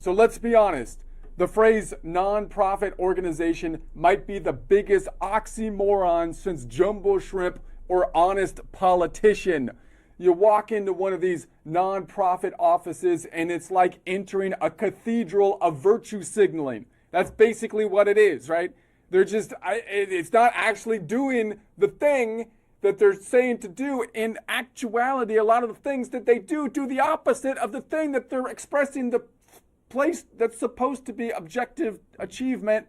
So let's be honest. The phrase nonprofit organization might be the biggest oxymoron since jumbo shrimp or honest politician. You walk into one of these nonprofit offices and it's like entering a cathedral of virtue signaling. That's basically what it is, right? It's not actually doing the thing that they're saying to do. In actuality, a lot of the things that they do the opposite of the thing that they're expressing the place that's supposed to be objective achievement.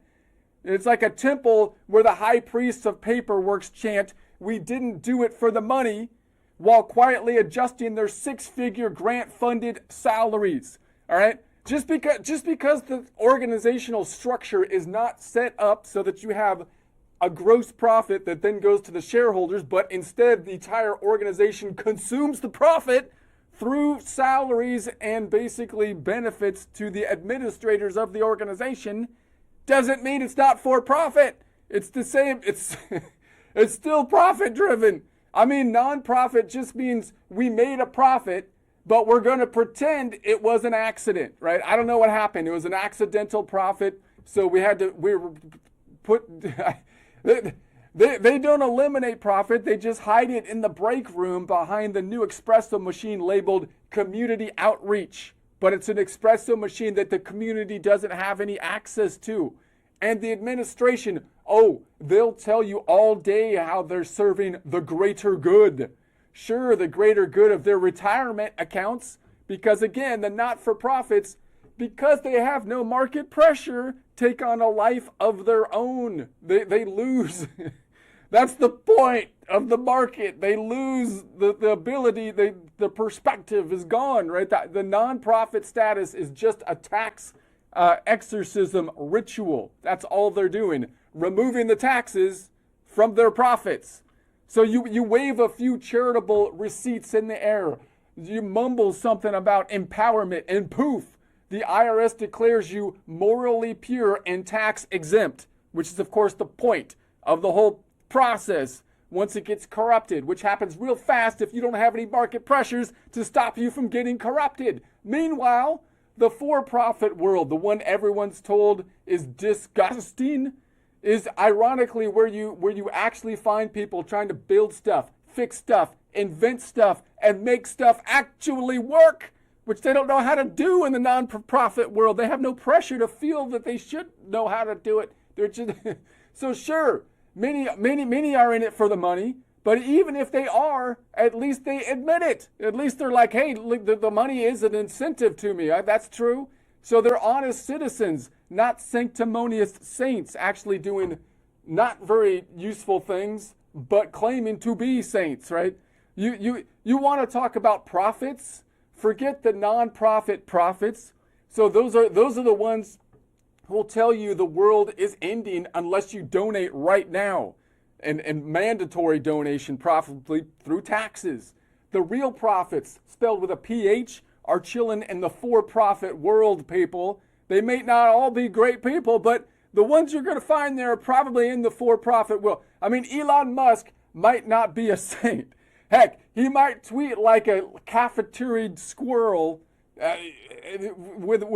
It's like a temple where the high priests of paperworks chant, "We didn't do it for the money," while quietly adjusting their six-figure grant-funded salaries. All right? Just because the organizational structure is not set up so that you have a gross profit that then goes to the shareholders, but instead the entire organization consumes the profit through salaries and basically benefits to the administrators of the organization, doesn't mean it's not for profit. It's the same. It's still profit driven. I mean, nonprofit just means we made a profit, but we're going to pretend it was an accident, right? I don't know what happened. It was an accidental profit, so we were put. They don't eliminate profit. They just hide it in the break room behind the new espresso machine labeled community outreach. But it's an espresso machine that the community doesn't have any access to. And the administration, they'll tell you all day how they're serving the greater good. Sure, the greater good of their retirement accounts, because again, the not-for-profits, because they have no market pressure, take on a life of their own. They lose. That's the point of the market. They lose the ability, the perspective is gone, right? The nonprofit status is just a tax exorcism ritual. That's all they're doing, removing the taxes from their profits. So you wave a few charitable receipts in the air. You mumble something about empowerment, and poof, the IRS declares you morally pure and tax exempt, which is, of course, the point of the whole process once it gets corrupted, which happens real fast if you don't have any market pressures to stop you from getting corrupted. Meanwhile, the for-profit world, the one everyone's told is disgusting, is ironically where you actually find people trying to build stuff, fix stuff, invent stuff, and make stuff actually work, which they don't know how to do in the non-profit world. They have no pressure to feel that they should know how to do it. They're just so sure, many are in it for the money, but even if they are, at least they admit it. At least they're like, hey, look, the money is an incentive to me. That's true. So they're honest citizens, not sanctimonious saints, actually doing not very useful things, but claiming to be saints, right? You want to talk about profits? Forget the non-profit profits. So those are the ones who will tell you the world is ending unless you donate right now, and mandatory donation, probably through taxes. The real profits, spelled with a PH, are chilling in the for-profit world, people. They may not all be great people, but the ones you're going to find there are probably in the for-profit world. I mean, Elon Musk might not be a saint. Heck, he might tweet like a cafeteria'd squirrel and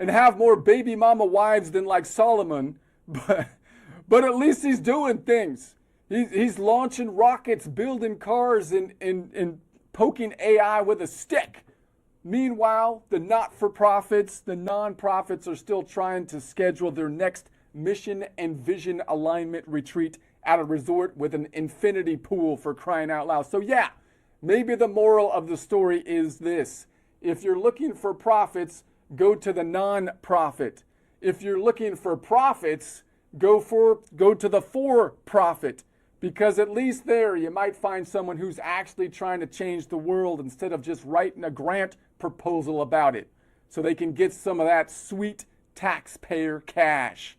have more baby mama wives than like Solomon, but at least he's doing things. He's launching rockets, building cars, and poking AI with a stick. Meanwhile, the not-for-profits, the non-profits are still trying to schedule their next mission and vision alignment retreat at a resort with an infinity pool, for crying out loud. So yeah, maybe the moral of the story is this. If you're looking for profits, go to the non-profit. If you're looking for profits, go to the for-profit, because at least there you might find someone who's actually trying to change the world instead of just writing a grant proposal about it, so they can get some of that sweet taxpayer cash.